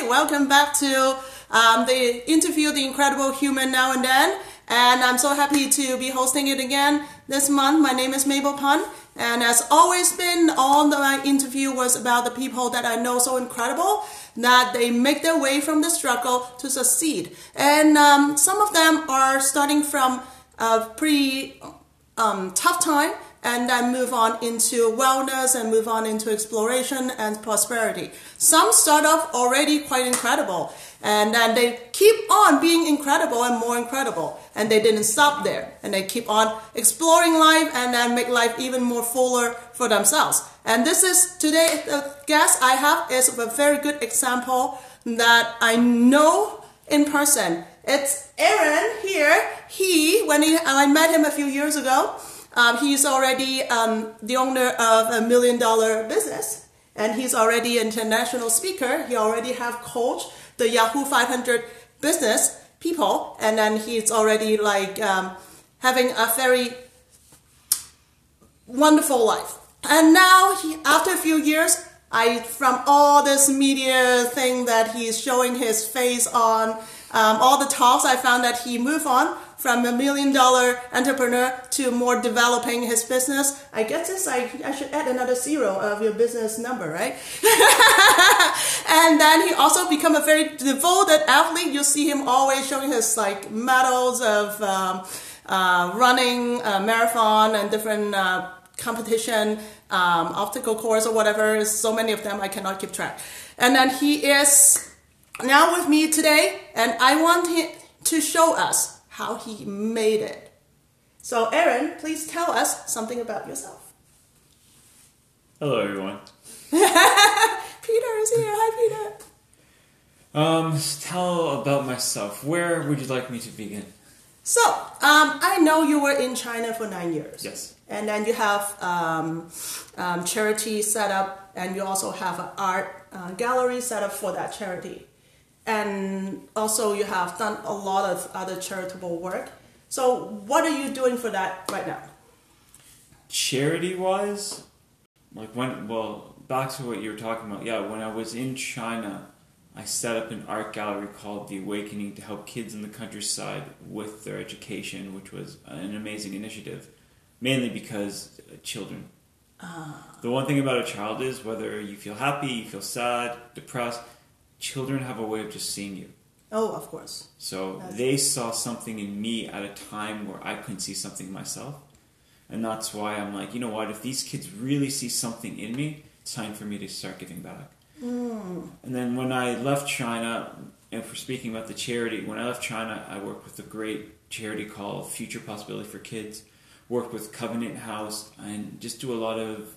Welcome back to the interview, The Incredible Human Now and Then. And I'm so happy to be hosting it again this month. My name is Mabel Pun. And as always been, all my interview was about the people that I know so incredible that they make their way from the struggle to succeed. And some of them are starting from a pretty tough time and then move on into wellness and move on into exploration and prosperity. Some start off already quite incredible, and then they keep on being incredible and more incredible, and they didn't stop there, and they keep on exploring life and then make life even more fuller for themselves. And this is today, the guest I have is a very good example that I know in person. It's Aaron here. I met him a few years ago. He's already the owner of $1 million business, and he's already an international speaker. He already have coached the Yahoo 500 business people, and then he's already like having a very wonderful life. And now, after a few years, from all this media thing that he's showing his face on, all the talks, I found that he moved on from $1 million entrepreneur to more developing his business. I guess I should add another zero of your business number, right? And then he also become a very devoted athlete. You see him always showing his like medals of running marathon and different competition, obstacle course or whatever. So many of them I cannot keep track. And then he is now with me today, and I want him to show us how he made it. So Aaron, please tell us something about yourself. Hello everyone. Peter is here. Hi Peter. Tell about myself. Where would you like me to begin? So, I know you were in China for 9 years. Yes. And then you have charity set up, and you also have an art gallery set up for that charity. And also you have done a lot of other charitable work. So what are you doing for that right now? Charity-wise, back to what you were talking about. Yeah, when I was in China, I set up an art gallery called The Awakening to help kids in the countryside with their education, which was an amazing initiative, mainly because children. The one thing about a child is whether you feel happy, you feel sad, depressed, children have a way of just seeing you. Oh, of course. So they saw something in me at a time where I couldn't see something myself. And that's why I'm like, you know what, if these kids really see something in me, it's time for me to start giving back. And then when I left China, and for speaking about the charity, when I left China, I worked with a great charity called Future Possibility for Kids, worked with Covenant House, and just do a lot of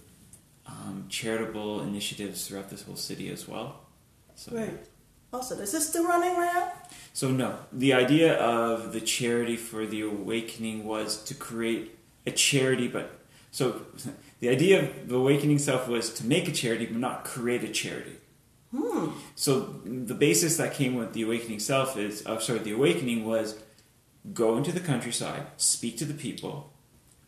charitable initiatives throughout this whole city as well. So, right. Also, is this still running right now? So no, the idea of the charity for the awakening was to create a charity, so the idea of the Awakening Self was to make a charity, but not create a charity. So the basis that came with the Awakening Self the awakening was go into the countryside, speak to the people.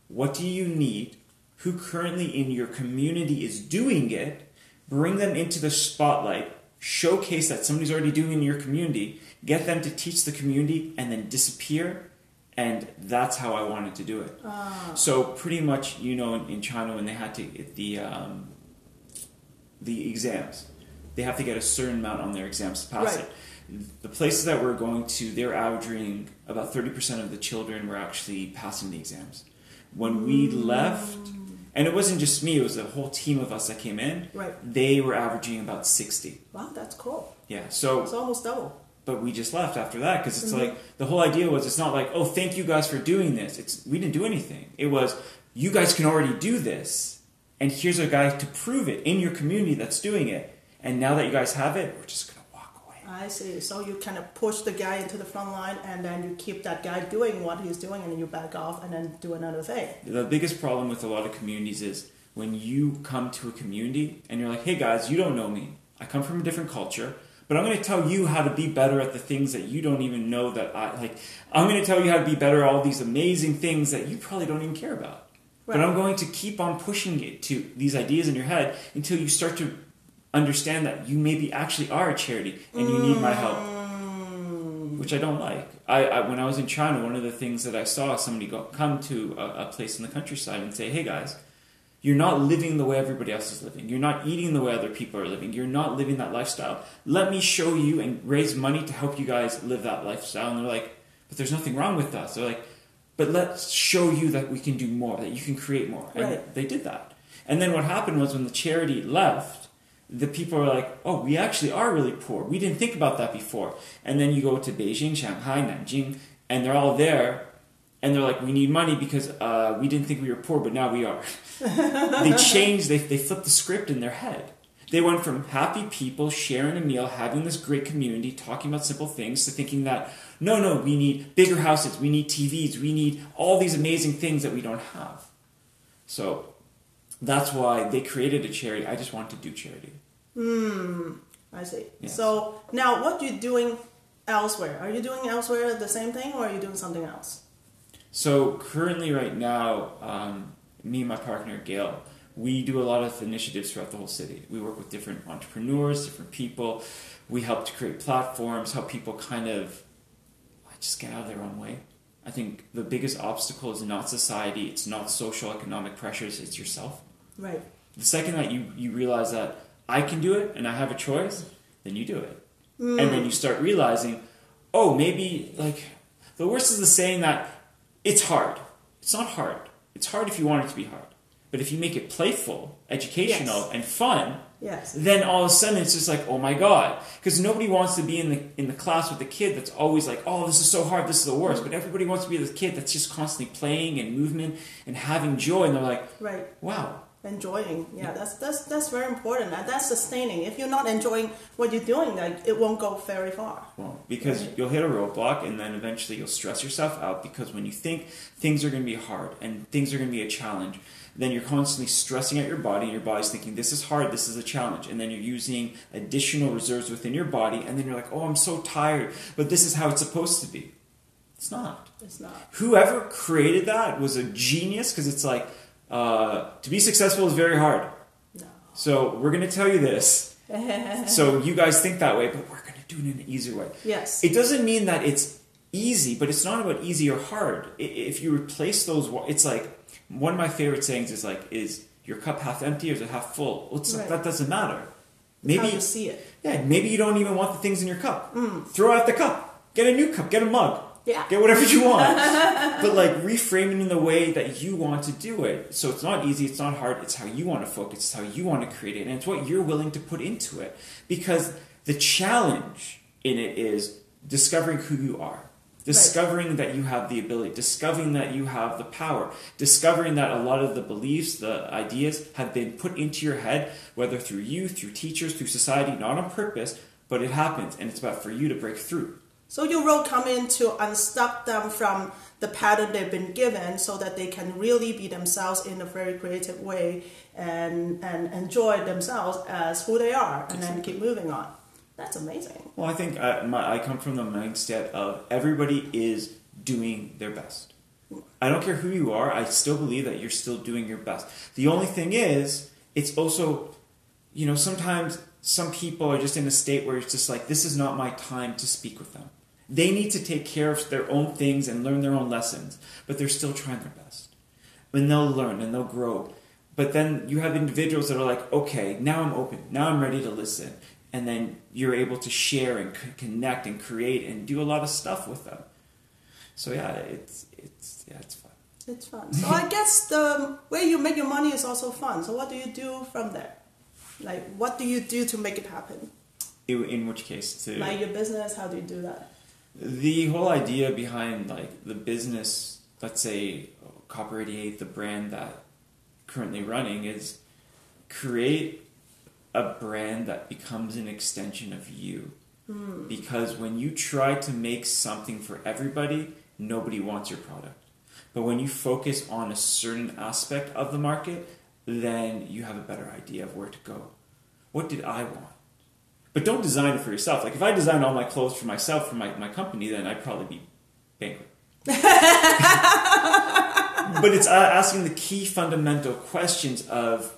What do you need? Who currently in your community is doing it? Bring them into the spotlight. Showcase that somebody's already doing it in your community, get them to teach the community, and then disappear, and that's how I wanted to do it. So pretty much, in China when they had to get the exams, they have to get a certain amount on their exams to pass it. The places that we're going to, they're averaging about 30% of the children were actually passing the exams. When we left, and it wasn't just me, it was a whole team of us that came in. Right. They were averaging about 60. Wow, that's cool. Yeah, so... It's almost double. But we just left after that, because it's like, the whole idea was, it's not like, oh, thank you guys for doing this. We didn't do anything. It was, you guys can already do this, and here's a guy to prove it in your community that's doing it. And now that you guys have it, we're just going to walk away. I see. So you kind of push the guy into the front line, and then you keep that guy doing what he's doing, and then you back off and then do another thing. The biggest problem with a lot of communities is when you come to a community and you're like, hey guys, you don't know me. I come from a different culture, but I'm going to tell you how to be better at the things that you don't even know that I like. I'm going to tell you how to be better at all these amazing things that you probably don't even care about. Right. But I'm going to keep on pushing it to these ideas in your head until you start to understand that you maybe actually are a charity and you need my help, which I don't like. I when I was in China, one of the things that I saw somebody come to a place in the countryside and say, hey guys, you're not living the way everybody else is living. You're not eating the way other people are living. You're not living that lifestyle. Let me show you and raise money to help you guys live that lifestyle. And they're like, but there's nothing wrong with us. They're like, but let's show you that we can do more, that you can create more. And they did that. And then what happened was when the charity left, the people are like, oh, we actually are really poor. We didn't think about that before. And then you go to Beijing, Shanghai, Nanjing, and they're all there. And they're like, we need money because we didn't think we were poor, but now we are. They changed, they flipped the script in their head. They went from happy people sharing a meal, having this great community, talking about simple things, to thinking that, no, we need bigger houses, we need TVs, we need all these amazing things that we don't have. So that's why they created a charity. I just want to do charity. I see. Yes. So now what are you doing elsewhere? Are you doing elsewhere the same thing, or are you doing something else? So currently right now, me and my partner Gail, we do a lot of initiatives throughout the whole city. We work with different entrepreneurs, different people. We help to create platforms, help people kind of just get out of their own way. I think the biggest obstacle is not society, it's not social economic pressures, it's yourself. Right. The second that you realize that I can do it and I have a choice, then you do it. And then you start realizing, oh, maybe, like, the worst is the saying that it's hard. It's not hard. It's hard if you want it to be hard. But if you make it playful, educational, and fun, then all of a sudden it's just like, oh my God. Because nobody wants to be in the class with the kid that's always like, oh, this is so hard, this is the worst. But everybody wants to be the kid that's just constantly playing and movement and having joy. And they're like, wow. Enjoying, that's very important. That's sustaining. If you're not enjoying what you're doing, like, it won't go very far. Well, because you'll hit a roadblock, and then eventually you'll stress yourself out, because when you think things are going to be hard and things are going to be a challenge, then you're constantly stressing out your body, and your body's thinking, this is hard, this is a challenge. And then you're using additional reserves within your body, and then you're like, oh, I'm so tired, but this is how it's supposed to be. It's not. It's not. Whoever created that was a genius, because it's like, to be successful is very hard. No. So we're going to tell you this. So you guys think that way, but we're going to do it in an easier way. Yes. It doesn't mean that it's easy, but it's not about easy or hard. If you replace those, it's like, one of my favorite sayings is like, is your cup half empty or is it half full? Well, it's like, that doesn't matter. Maybe how you see it. Yeah, maybe you don't even want the things in your cup. Throw out the cup. Get a new cup. Get a mug. Yeah. Get whatever you want. But like reframing in the way that you want to do it. So it's not easy, it's not hard, it's how you want to focus, it's how you want to create it, and it's what you're willing to put into it. Because the challenge in it is discovering who you are. Discovering that you have the ability, discovering that you have the power, discovering that a lot of the beliefs, the ideas have been put into your head, whether through you, through teachers, through society, not on purpose, but it happens, and it's about for you to break through. So your role come in to unstuck them from the pattern they've been given, so that they can really be themselves in a very creative way and enjoy themselves as who they are, and then keep moving on. That's amazing. Well, I think I come from the mindset of everybody is doing their best. I don't care who you are, I still believe that you're still doing your best. The only thing is, it's also, sometimes some people are just in a state where it's just like, this is not my time to speak with them. They need to take care of their own things and learn their own lessons, but they're still trying their best. And they'll learn and they'll grow. But then you have individuals that are like, okay, now I'm open, now I'm ready to listen. And then you're able to share and connect and create and do a lot of stuff with them. So yeah, it's fun. It's fun. So I guess the way you make your money is also fun. So what do you do from there? Like, what do you do to make it happen? In which case? Like your business, how do you do that? The whole idea behind like the business, let's say Copper 88, the brand that currently running, is create a brand that becomes an extension of you. Because when you try to make something for everybody, nobody wants your product. But when you focus on a certain aspect of the market, then you have a better idea of where to go. What did I want? But don't design it for yourself. Like if I designed all my clothes for myself, for my company, then I'd probably be bankrupt. But it's asking the key fundamental questions of,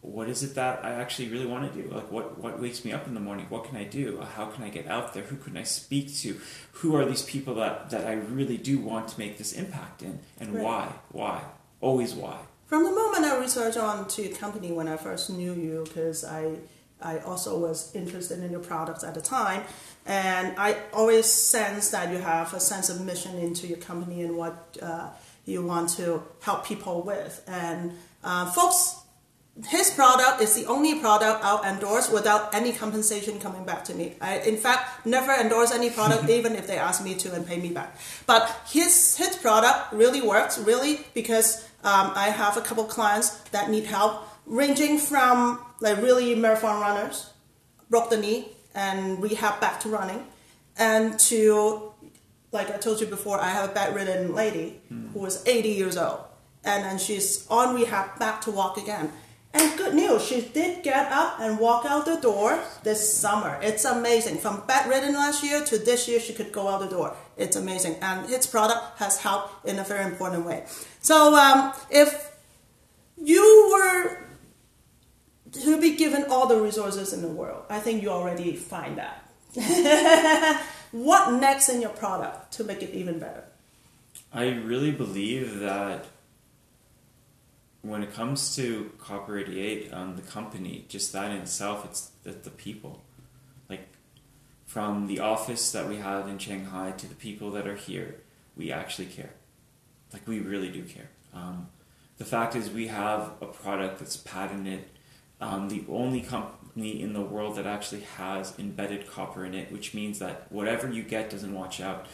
what is it that I actually really want to do? Like, what wakes me up in the morning? What can I do? How can I get out there? Who can I speak to? Who are these people that I really do want to make this impact in? And Right. Why? Always why. From the moment I researched onto your company when I first knew you, because I also was interested in your products at the time, and I always sense that you have a sense of mission into your company and what you want to help people with. And folks, his product is the only product I'll endorse without any compensation coming back to me. I, in fact, never endorse any product even if they ask me to and pay me back. But his product really works, really, because I have a couple clients that need help, ranging from like really marathon runners, broke the knee and rehab back to running, and to, like I told you before, I have a bedridden lady who is 80 years old, and then she's on rehab back to walk again. And good news, she did get up and walk out the door this summer. It's amazing. From bedridden last year to this year, she could go out the door. It's amazing. And his product has helped in a very important way. So if you were to be given all the resources in the world, I think you already find that. What next in your product to make it even better? I really believe that when it comes to Copper 88, the company, just that in itself, it's the people. Like, from the office that we have in Shanghai to the people that are here, we actually care. Like, we really do care. The fact is, we have a product that's patented, the only company in the world that actually has embedded copper in it, which means that whatever you get doesn't wash out.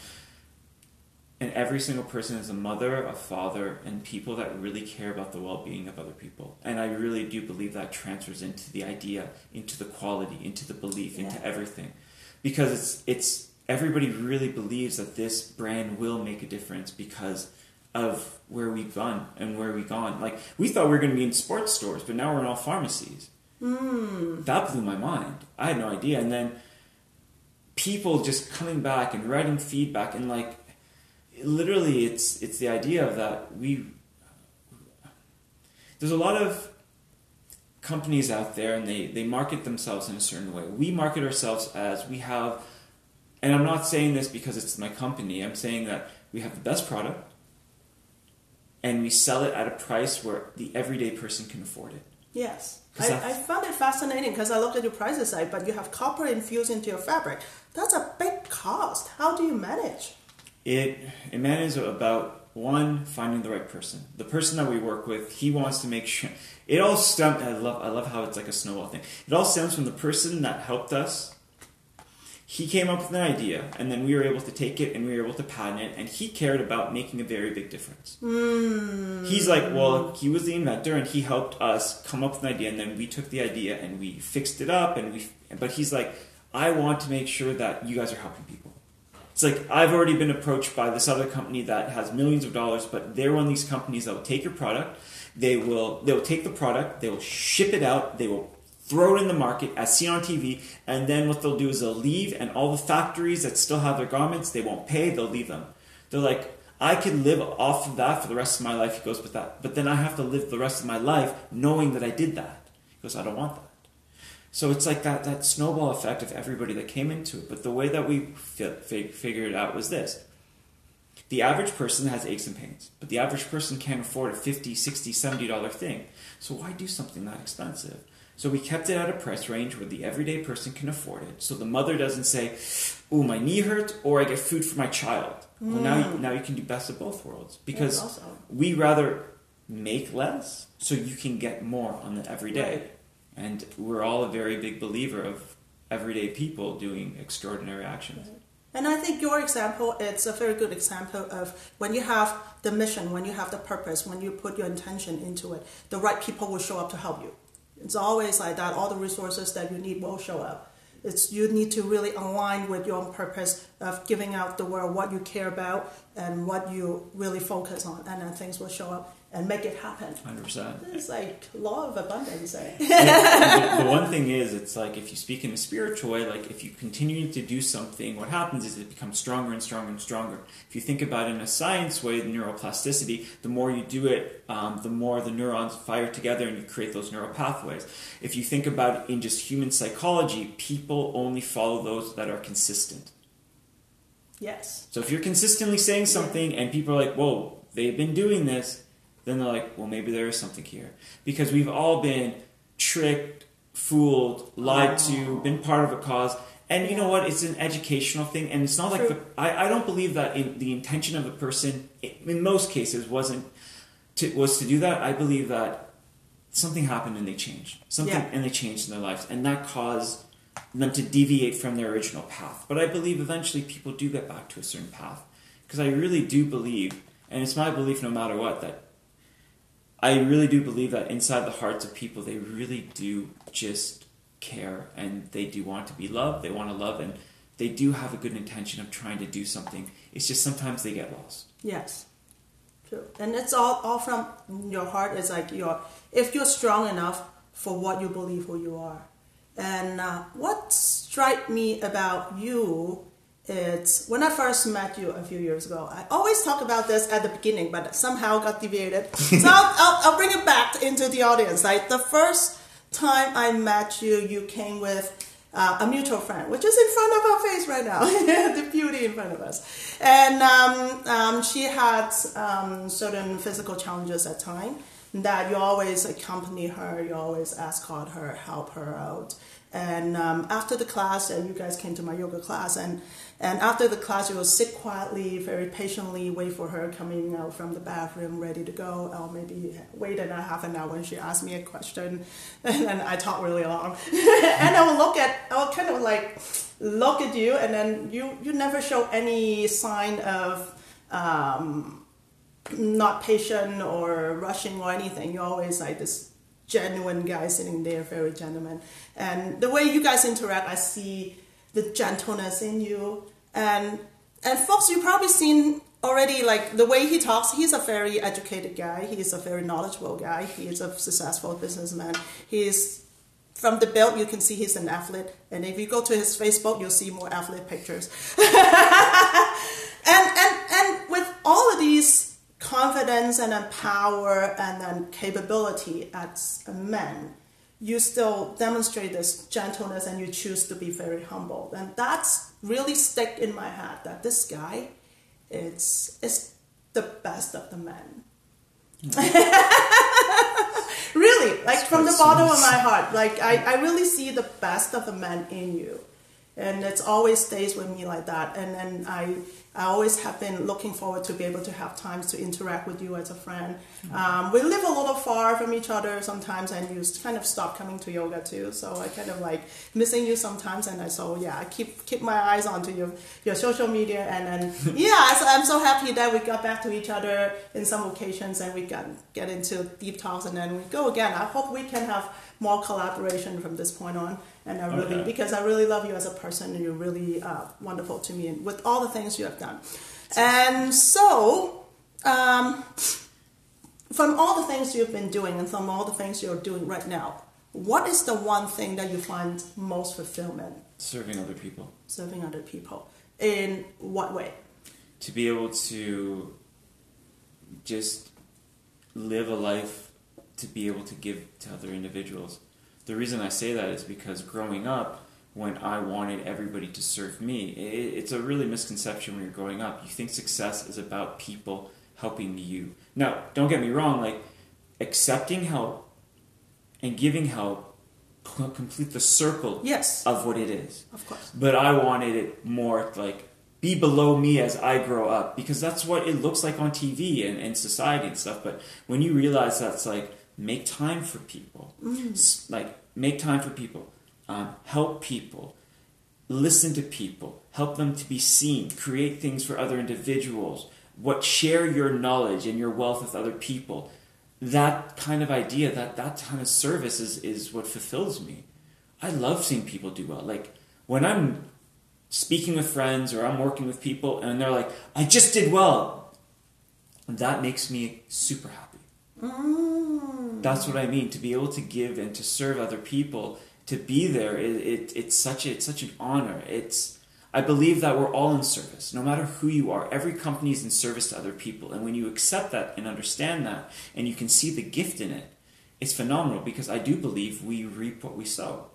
And every single person is a mother, a father, and people that really care about the well-being of other people. And I really do believe that transfers into the idea, into the quality, into the belief, into everything. Because it's everybody really believes that this brand will make a difference because of where we've gone and where we've gone. Like, we thought we were going to be in sports stores, but now we're in all pharmacies. That blew my mind. I had no idea. And then people just coming back and writing feedback, and like, literally it's the idea of that there's a lot of companies out there, and they market themselves in a certain way. We market ourselves as we have, and I'm not saying this because it's my company, I'm saying that we have the best product and we sell it at a price where the everyday person can afford it. Yes. I found it fascinating because I looked at your prices site, but you have copper infused into your fabric. That's a big cost. How do you manage? It manages about, one, finding the right person. The person that we work with, he wants to make sure. It all stems. I love how it's like a snowball thing. It all stems from the person that helped us. He came up with an idea, and then we were able to take it and we were able to patent it, and he cared about making a very big difference. He's like, well, he was the inventor, and he helped us come up with an idea, and then we took the idea and we fixed it up, but he's like, I want to make sure that you guys are helping people. It's like, I've already been approached by this other company that has millions of dollars, but they're one of these companies that will take your product, they'll take the product, they will ship it out, they will throw it in the market as seen on TV, and then what they'll do is they'll leave, and all the factories that still have their garments, they won't pay, they'll leave them. They're like, I can live off of that for the rest of my life, he goes, but then I have to live the rest of my life knowing that I did that. He goes, I don't want that. So it's like that snowball effect of everybody that came into it. But the way that we figured it out was this. The average person has aches and pains, but the average person can't afford a $50, $60, $70 thing. So why do something that expensive? So we kept it at a price range where the everyday person can afford it. So the mother doesn't say, oh, my knee hurts, or I get food for my child. Well, now you can do best of both worlds. Because awesome. We rather make less so you can get more on the everyday. Right. And we're all a very big believer of everyday people doing extraordinary actions. Right. And I think your example, it's a very good example of when you have the mission, when you have the purpose, when you put your intention into it, the right people will show up to help you. It's always like that. All the resources that you need will show up. You need to really align with your own purpose of giving out the world what you care about and what you really focus on, and then things will show up. and make it happen. 100%. It's like law of abundance. The one thing is, it's like if you speak in a spiritual way, like if you continue to do something, what happens is it becomes stronger and stronger and stronger. If you think about it in a science way, the neuroplasticity, the more you do it, the more the neurons fire together and you create those neural pathways. If you think about it in just human psychology, people only follow those that are consistent. Yes. So if you're consistently saying something and people are like, whoa, they've been doing this, then they're like, well, maybe there is something here. Because we've all been tricked, fooled, lied to, been part of a cause. And you know what? It's an educational thing. And it's not like, I don't believe that the intention of the person, in most cases, was to do that. I believe that something happened and they changed. And they changed in their lives. And that caused them to deviate from their original path. But I believe eventually people do get back to a certain path. Because I really do believe, and it's my belief no matter what, that I really do believe that inside the hearts of people, they really do just care and they do want to be loved, they want to love, and they do have a good intention of trying to do something. It's just sometimes they get lost. Yes. True. And it's all from your heart. It's like if you're strong enough for what you believe who you are. And what struck me about you, it's when I first met you a few years ago. I always talk about this at the beginning, but somehow got deviated. So I'll bring it back into the audience. Like the first time I met you, you came with a mutual friend, which is in front of our face right now, the beauty in front of us. And she had certain physical challenges at time that you always accompany her, you always escort her, help her out. And after the class, and you guys came to my yoga class, and after the class, you will sit quietly, very patiently, wait for her coming out from the bathroom, ready to go, or maybe wait a half an hour when she asked me a question, and then I talk really long. And I will kind of like look at you, and then you never show any sign of not patient or rushing or anything. You're always like this genuine guy sitting there, very gentleman. And the way you guys interact, I see the gentleness in you. And folks, you've probably seen already, like the way he talks. He's a very educated guy. He's a very knowledgeable guy. He is a successful businessman. He's from the build, you can see he's an athlete. And if you go to his Facebook, you'll see more athlete pictures. and with all of these confidence and then power and then capability as a man, you still demonstrate this gentleness and you choose to be very humble. And that's really stick in my head that this guy is the best of the men. Really, like from the bottom of my heart, like I really see the best of the men in you. And it always stays with me like that. And then I always have been looking forward to be able to have times to interact with you as a friend. We live a little far from each other sometimes, and you kind of stop coming to yoga too. So I kind of like missing you sometimes. And I keep my eyes onto your social media. And then, so I'm so happy that we got back to each other in some occasions and we get into deep talks and then we go again. I hope we can have more collaboration from this point on. And because I really love you as a person, and you're really wonderful to me, and with all the things you have done. And so, from all the things you've been doing, and from all the things you're doing right now, what is the one thing that you find most fulfillment? Serving other people. Serving other people. In what way? To be able to just live a life to be able to give to other individuals. The reason I say that is because growing up, when I wanted everybody to serve me, it's a really misconception when you're growing up. You think success is about people helping you. Now, don't get me wrong, like accepting help and giving help complete the circle of what it is. Of course. But I wanted it more like be below me as I grow up, because that's what it looks like on TV and society and stuff. But when you realize that's like, make time for people. Like, make time for people. Help people. Listen to people. Help them to be seen. Create things for other individuals. Share your knowledge and your wealth with other people. That kind of idea, that kind of service is what fulfills me. I love seeing people do well. Like, when I'm speaking with friends or I'm working with people and they're like, I just did well, that makes me super happy. That's what I mean. To be able to give and to serve other people, to be there, it's such an honor. I believe that we're all in service, no matter who you are. Every company is in service to other people, and when you accept that and understand that, and you can see the gift in it, it's phenomenal. Because I do believe we reap what we sow,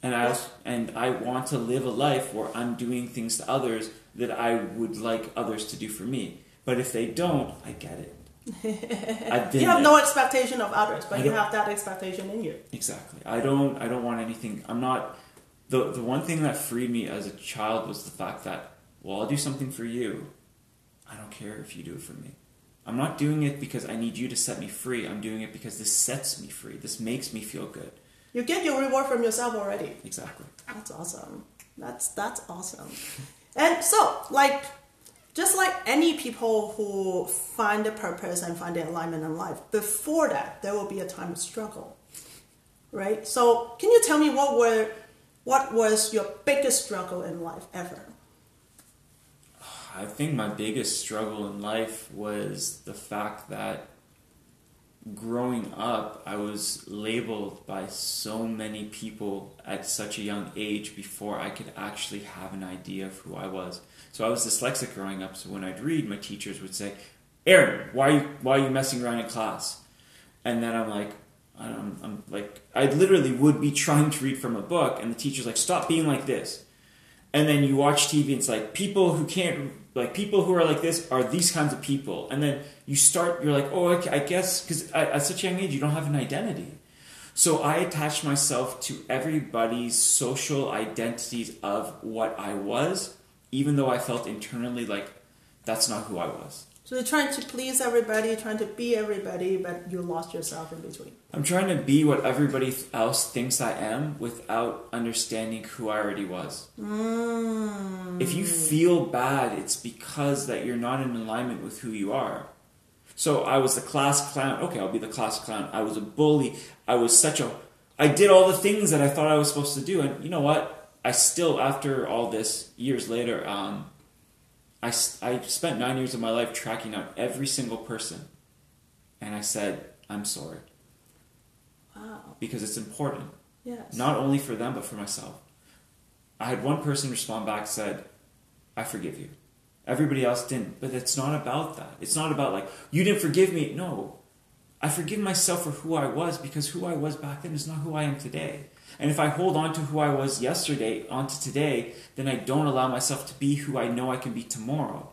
and I want to live a life where I'm doing things to others that I would like others to do for me. But if they don't, I get it. You have no expectation of others, but you have that expectation in you. Exactly. I don't want anything. I'm not. The one thing that freed me as a child was the fact that, well, I'll do something for you. I don't care if you do it for me. I'm not doing it because I need you to set me free. I'm doing it because this sets me free. This makes me feel good. You get your reward from yourself already. Exactly. That's awesome. That's awesome. And so, just like any people who find a purpose and find their alignment in life, before that, there will be a time of struggle, right? So can you tell me what was your biggest struggle in life ever? I think my biggest struggle in life was the fact that growing up, I was labeled by so many people at such a young age before I could actually have an idea of who I was. So I was dyslexic growing up, so when I'd read, my teachers would say, "Aaron, why are you messing around in class?" And then I'm like, I literally would be trying to read from a book, and the teacher's like, "Stop being like this." And then you watch TV, and it's like, people who are like this are these kinds of people. And then you're like, oh, okay, I guess, because at such a young age, you don't have an identity. So I attached myself to everybody's social identities of what I was, even though I felt internally like that's not who I was. So you're trying to please everybody, trying to be everybody, but you lost yourself in between. I'm trying to be what everybody else thinks I am without understanding who I already was. If you feel bad, it's because that you're not in alignment with who you are. So I was the class clown. Okay, I'll be the class clown. I was a bully. I did all the things that I thought I was supposed to do. And you know what? I still, after all this, years later, I spent 9 years of my life tracking out every single person. And I said, I'm sorry. Wow. Because it's important. Yes. Not only for them, but for myself. I had one person respond back, said, I forgive you. Everybody else didn't. But it's not about that. It's not about like, you didn't forgive me. No. I forgive myself for who I was, because who I was back then is not who I am today. And if I hold on to who I was yesterday onto today, then I don't allow myself to be who I know I can be tomorrow.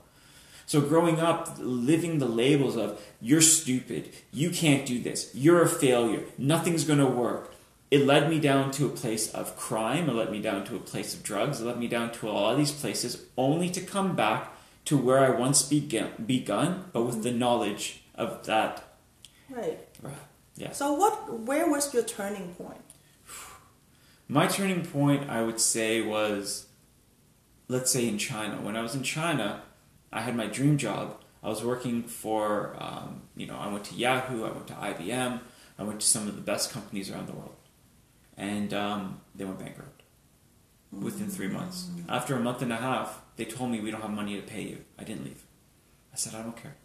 So growing up, living the labels of, you're stupid, you can't do this, you're a failure, nothing's going to work, it led me down to a place of crime, it led me down to a place of drugs, it led me down to a lot of these places, only to come back to where I once begun, but with the knowledge of that. Right. Yeah. So where was your turning point? My turning point, I would say, was, let's say, in China. When I was in China, I had my dream job. I was working for, I went to Yahoo, I went to IBM, I went to some of the best companies around the world. And they went bankrupt within 3 months. After a month and a half, they told me, we don't have money to pay you. I didn't leave. I said, I don't care.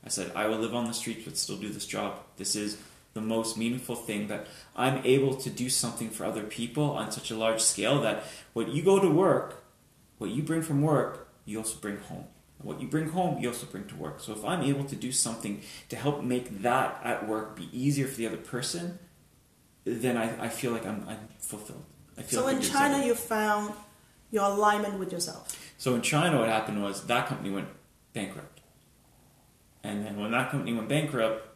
I said, I will live on the streets but still do this job. This is the most meaningful thing, that I'm able to do something for other people on such a large scale that what you go to work, what you bring from work, you also bring home. What you bring home, you also bring to work. So if I'm able to do something to help make that at work be easier for the other person, then I feel like I'm fulfilled. So in China, you found your alignment with yourself. So in China, what happened was that company went bankrupt. And then when that company went bankrupt,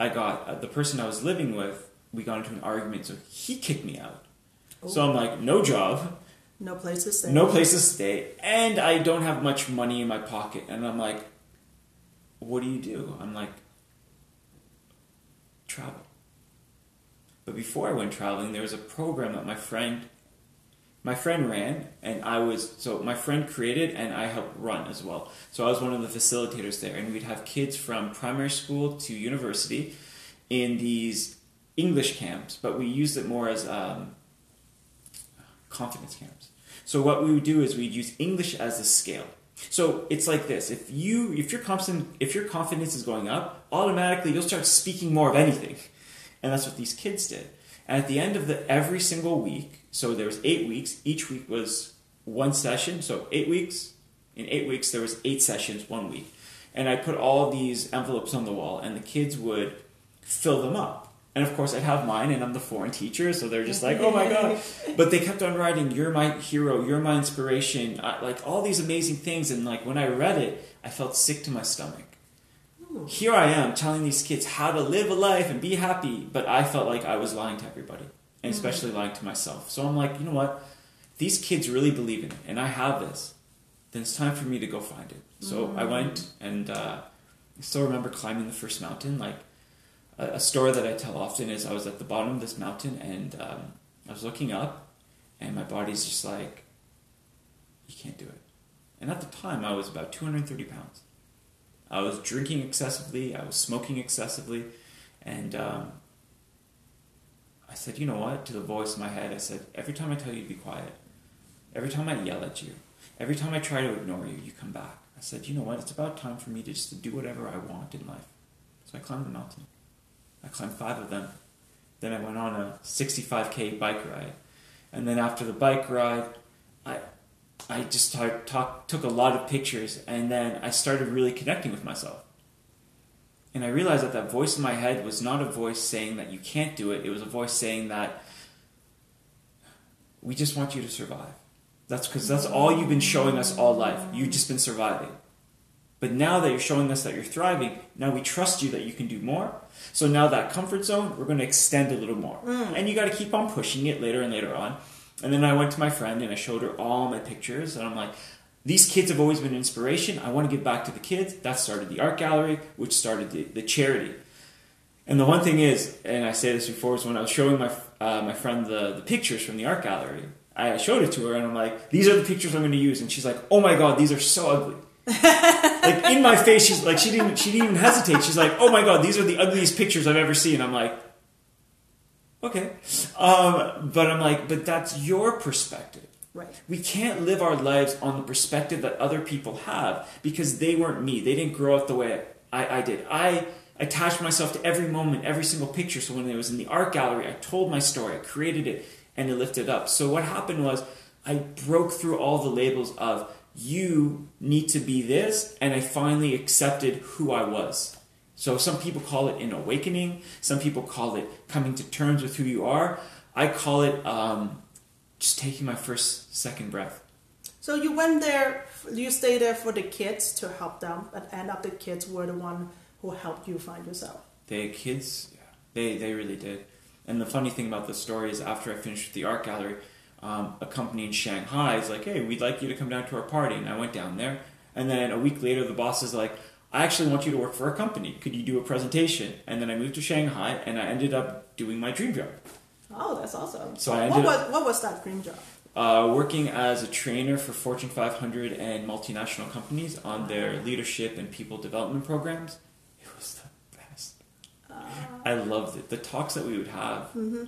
I got the person I was living with, we got into an argument, so he kicked me out. Ooh. So I'm like, no job. No place to stay. No place to stay. And I don't have much money in my pocket. And I'm like, what do? I'm like, travel. But before I went traveling, there was a program that my friend ran, and my friend created, and I helped run as well. So I was one of the facilitators there, and we'd have kids from primary school to university in these English camps, but we used it more as confidence camps. So what we would do is we'd use English as a scale. So it's like this: if your confidence is going up, automatically you'll start speaking more of anything, and that's what these kids did. And at the end of every single week, so there was 8 weeks. Each week was one session. So 8 weeks. In 8 weeks, there was 8 sessions 1 week, and I put all these envelopes on the wall, and the kids would fill them up. And of course, I'd have mine, and I'm the foreign teacher, so they're just like, oh my God. But they kept on writing, you're my hero, you're my inspiration, like all these amazing things. And like when I read it, I felt sick to my stomach. Ooh. Here I am telling these kids how to live a life and be happy, but I felt like I was lying to everybody, and especially lying to myself. So I'm like, you know what? These kids really believe in it, and I have this. Then it's time for me to go find it. So I went, and I still remember climbing the first mountain, like, a story that I tell often is I was at the bottom of this mountain, and I was looking up, and my body's just like, you can't do it. And at the time, I was about 230 pounds. I was drinking excessively, I was smoking excessively, and I said, you know what, to the voice in my head, I said, every time I tell you to be quiet, every time I yell at you, every time I try to ignore you, you come back. I said, you know what, it's about time for me to just do whatever I want in life. So I climbed the mountain. I climbed 5 of them. Then I went on a 65K bike ride. And then after the bike ride, I just took a lot of pictures, and then I started really connecting with myself. And I realized that voice in my head was not a voice saying that you can't do it. It was a voice saying that we just want you to survive. That's because that's all you've been showing us all life. You've just been surviving. But now that you're showing us that you're thriving, now we trust you that you can do more. So now that comfort zone, we're going to extend a little more. And you got to keep on pushing it later and later on. And then I went to my friend and I showed her all my pictures. And I'm like, these kids have always been an inspiration. I want to give back to the kids. That started the art gallery, which started the charity. And the one thing is, and I say this before, is when I was showing my friend the pictures from the art gallery, I showed it to her and I'm like, these are the pictures I'm going to use. And she's like, oh my God, these are so ugly. Like in my face, she's like, she didn't even hesitate. She's like, oh my God, these are the ugliest pictures I've ever seen. I'm like, okay. But I'm like, but that's your perspective. Right. We can't live our lives on the perspective that other people have because they weren't me. They didn't grow up the way I did. I attached myself to every moment, every single picture. So when it was in the art gallery, I told my story, I created it, and it lifted up. So what happened was I broke through all the labels of you need to be this, and I finally accepted who I was. So some people call it an awakening. Some people call it coming to terms with who you are. I call it just taking my second breath. So you went there, you stayed there for the kids to help them, but end up the kids were the one who helped you find yourself. The kids, yeah, they really did. And the funny thing about the story is after I finished with the art gallery, a company in Shanghai is like, hey, we'd like you to come down to our party. And I went down there. And then a week later, the boss is like, I actually want you to work for our company. Could you do a presentation? And then I moved to Shanghai, and I ended up doing my dream job. Oh, that's awesome. So what was that dream job? Working as a trainer for Fortune 500 and multinational companies on their leadership and people development programs. It was the best. I loved it. The talks that we would have. Mm-hmm.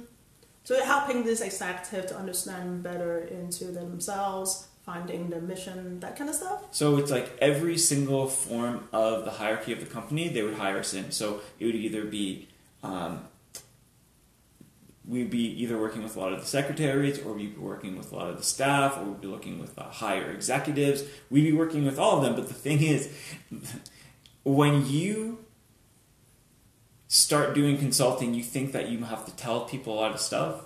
So you're helping this executive to understand better into themselves, finding the mission, that kind of stuff? So it's like every single form of the hierarchy of the company, they would hire us in. So it would either be, we'd be either working with a lot of the secretaries, or we'd be working with a lot of the staff, or we'd be looking with higher executives. We'd be working with all of them. But the thing is, when you start doing consulting, you think that you have to tell people a lot of stuff.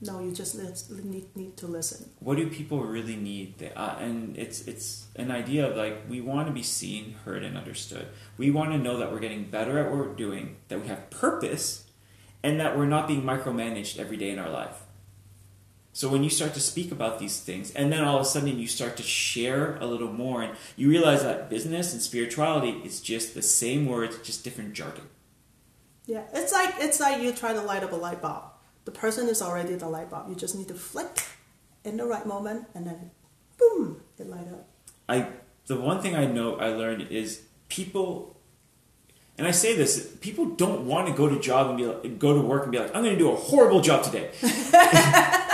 No, you just need to listen. What do people really need? And it's an idea of like, we want to be seen, heard, and understood. We want to know that we're getting better at what we're doing, that we have purpose, and that we're not being micromanaged every day in our life. So when you start to speak about these things, and then all of a sudden you start to share a little more, and you realize that business and spirituality is just the same words, just different jargon. Yeah, it's like you try to light up a light bulb. The person is already the light bulb. You just need to flick in the right moment, and then boom, it light up. The one thing I learned is people, and I say this, people don't want to go to work and be like, I'm going to do a horrible job today.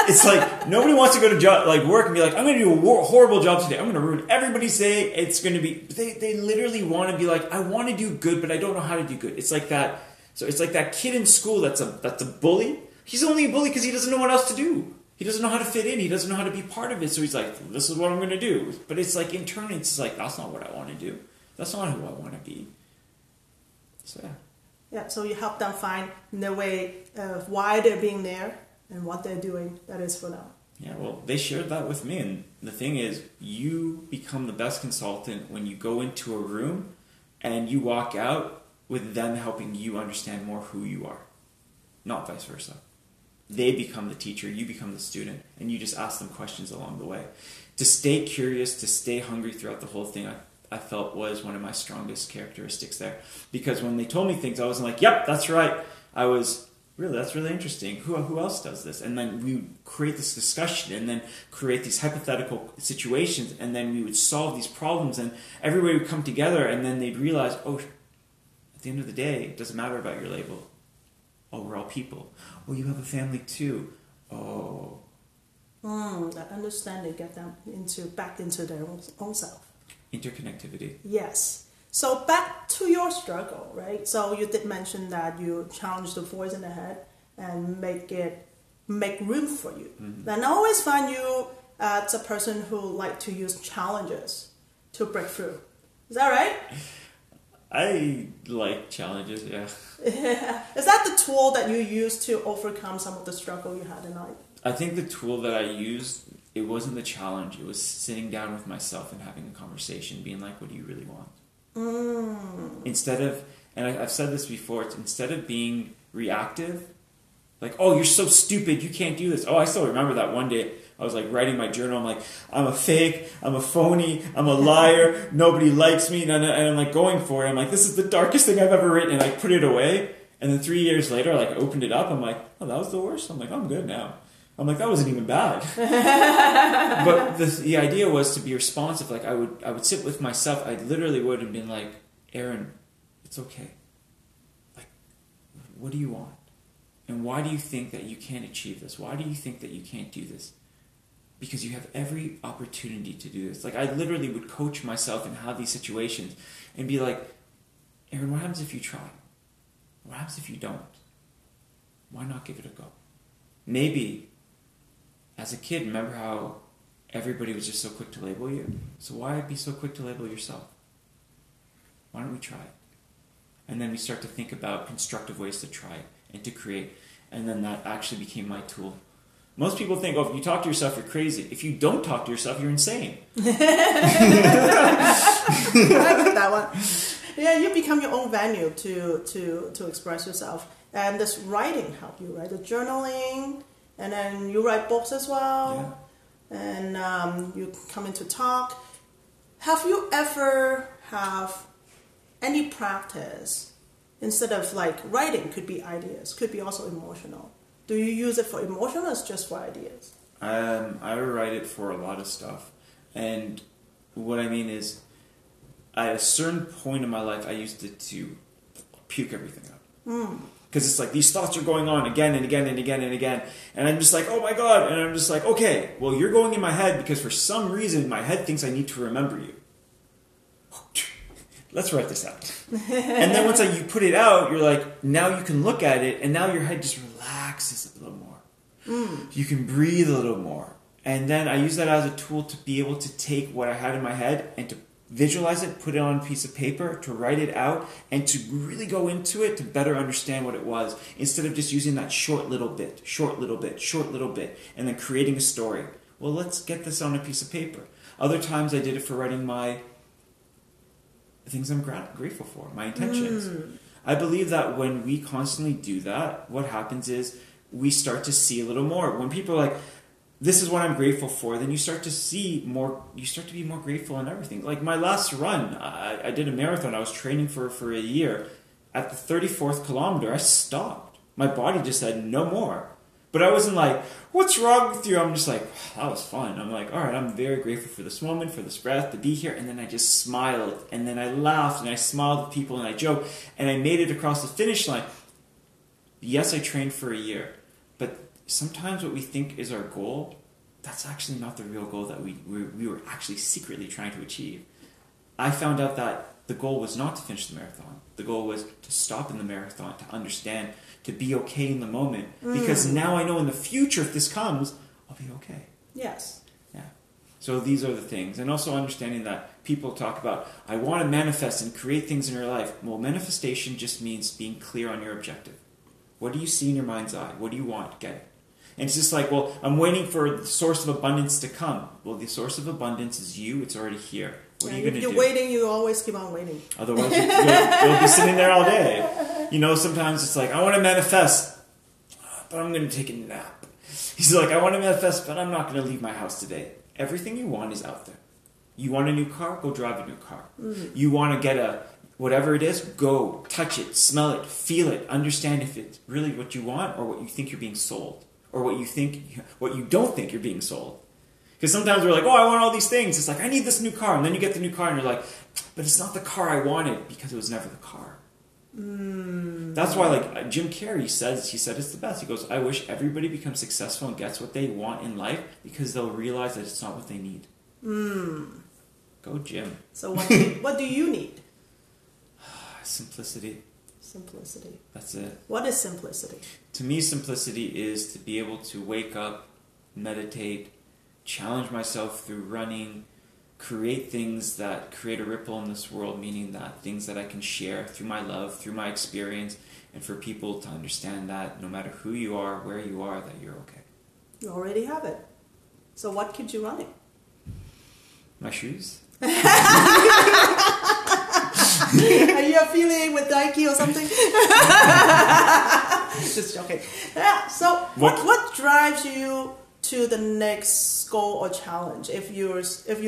It's like nobody wants to go to work and be like, I'm going to do a horrible job today. I'm going to ruin everybody's day. It's going to be. They literally want to be like, I want to do good, but I don't know how to do good. It's like that. So it's like that kid in school that's a bully. He's only a bully because he doesn't know what else to do. He doesn't know how to fit in. He doesn't know how to be part of it. So he's like, this is what I'm going to do. But it's like internally, it's like, that's not what I want to do. That's not who I want to be. So yeah. Yeah, so you help them find the way of why they're being there and what they're doing. That is for them. Yeah, well, they shared that with me. And the thing is, you become the best consultant when you go into a room and you walk out with them helping you understand more who you are, not vice versa. They become the teacher, you become the student, and you just ask them questions along the way. To stay curious, to stay hungry throughout the whole thing, I felt was one of my strongest characteristics there. Because when they told me things, I wasn't like, yep, that's right. I was, really, that's really interesting. Who else does this? And then we would create this discussion and then create these hypothetical situations, and then we would solve these problems, and everybody would come together, and then they'd realize, oh, at the end of the day, it doesn't matter about your label. Oh, we're all people. Oh, you have a family too. Oh. That understanding get them back into their own self. Interconnectivity. Yes. So back to your struggle, right? So you did mention that you challenge the voice in the head and make room for you. Mm-hmm. And I always find you as a person who like to use challenges to break through. Is that right? I like challenges, yeah. Is that the tool that you use to overcome some of the struggle you had in life? I think the tool that I used, it wasn't the challenge. It was sitting down with myself and having a conversation, being like, what do you really want? Instead of, and I've said this before, it's instead of being reactive, like, oh, you're so stupid, you can't do this. Oh, I still remember that one day. I was like writing my journal. I'm like, I'm a fake, I'm a phony, I'm a liar, nobody likes me. And I'm like going for it. I'm like, this is the darkest thing I've ever written. And I put it away. And then 3 years later, I opened it up. I'm like, oh, that was the worst. I'm like, I'm good now. I'm like, that wasn't even bad. But the idea was to be responsive. Like I would sit with myself. I literally would have been like, Aaron, it's okay. Like, what do you want? And why do you think that you can't achieve this? Why do you think that you can't do this? Because you have every opportunity to do this. Like I literally would coach myself and have these situations and be like, Aaron, what happens if you try? What happens if you don't? Why not give it a go? Maybe as a kid, remember how everybody was just so quick to label you? So why be so quick to label yourself? Why don't we try it? And then we start to think about constructive ways to try it and to create. And then that actually became my tool. Most people think, oh, if you talk to yourself, you're crazy. If you don't talk to yourself, you're insane. I get that one. Yeah, you become your own venue to express yourself. And this writing help you, right? The journaling, and then you write books as well. Yeah. And you come into talk. Have you ever have any practice, instead of like writing, could be ideas, could be also emotional? Do you use it for emotion or just for ideas? I write it for a lot of stuff. And what I mean is, at a certain point in my life, I used it to puke everything up. Because it's like these thoughts are going on again and again and again and again. And I'm just like, oh my God. And I'm just like, okay, well, you're going in my head because for some reason my head thinks I need to remember you. Let's write this out. And then once you put it out, you're like, now you can look at it, and now your head just relaxes a little more. You can breathe a little more. And then I use that as a tool to be able to take what I had in my head and to visualize it, put it on a piece of paper, to write it out, and to really go into it to better understand what it was, instead of just using that short little bit, and then creating a story. Well, let's get this on a piece of paper. Other times I did it for writing the things I'm grateful for, my intentions. I believe that when we constantly do that, what happens is we start to see a little more. When people are like, this is what I'm grateful for, then you start to see more, you start to be more grateful in everything. Like my last run, I did a marathon, I was training for a year. At the 34th kilometer, I stopped. My body just said, no more. But I wasn't like, what's wrong with you? I'm just like, that was fun. I'm like, all right, I'm very grateful for this moment, for this breath, to be here. And then I just smiled. And then I laughed and I smiled at people and I joked. And I made it across the finish line. Yes, I trained for a year. But sometimes what we think is our goal, that's actually not the real goal that we were actually secretly trying to achieve. I found out that the goal was not to finish the marathon. The goal was to stop in the marathon, to understand, to be okay in the moment. Because now I know in the future, if this comes, I'll be okay. Yes. Yeah. So these are the things. And also understanding that people talk about, I want to manifest and create things in your life. Well, manifestation just means being clear on your objective. What do you see in your mind's eye? What do you want? Get it. And it's just like, well, I'm waiting for the source of abundance to come. Well, the source of abundance is you. It's already here. What are you going to do? You're waiting, you always keep on waiting. Otherwise, you'll be sitting there all day. You know, sometimes it's like, I want to manifest, but I'm going to take a nap. He's like, I want to manifest, but I'm not going to leave my house today. Everything you want is out there. You want a new car? Go drive a new car. You want to get whatever it is, go touch it, smell it, feel it, understand if it's really what you want or what you think you're being sold. Or what you don't think you're being sold. Because sometimes we're like, oh, I want all these things. It's like, I need this new car. And then you get the new car and you're like, but it's not the car I wanted because it was never the car. That's why, like, Jim Carrey says, he said it's the best. He goes, I wish everybody becomes successful and gets what they want in life because they'll realize that it's not what they need. Go, Jim. So what do you need? Simplicity. Simplicity. That's it. What is simplicity? To me, simplicity is to be able to wake up, meditate, challenge myself through running, create things that create a ripple in this world, meaning that things that I can share through my love, through my experience, and for people to understand that no matter who you are, where you are, that you're okay. You already have it. So what keeps you running? My shoes. Are you affiliated with Nike or something? Just joking. Yeah. So what drives you to the next goal or challenge? If you're just if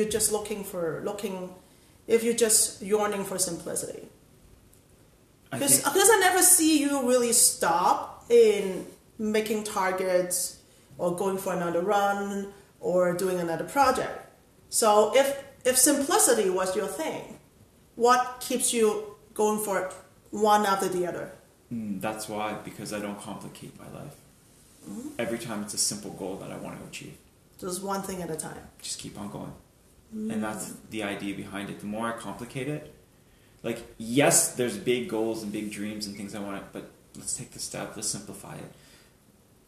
you're just yearning for simplicity. Because I never see you really stop in making targets or going for another run or doing another project. So if simplicity was your thing, what keeps you going for one after the other? That's why, because I don't complicate my life. Every time it's a simple goal that I want to achieve. Just one thing at a time. Just keep on going. And that's the idea behind it. The more I complicate it, like, yes, there's big goals and big dreams and things I want, but let's take the step, let's simplify it.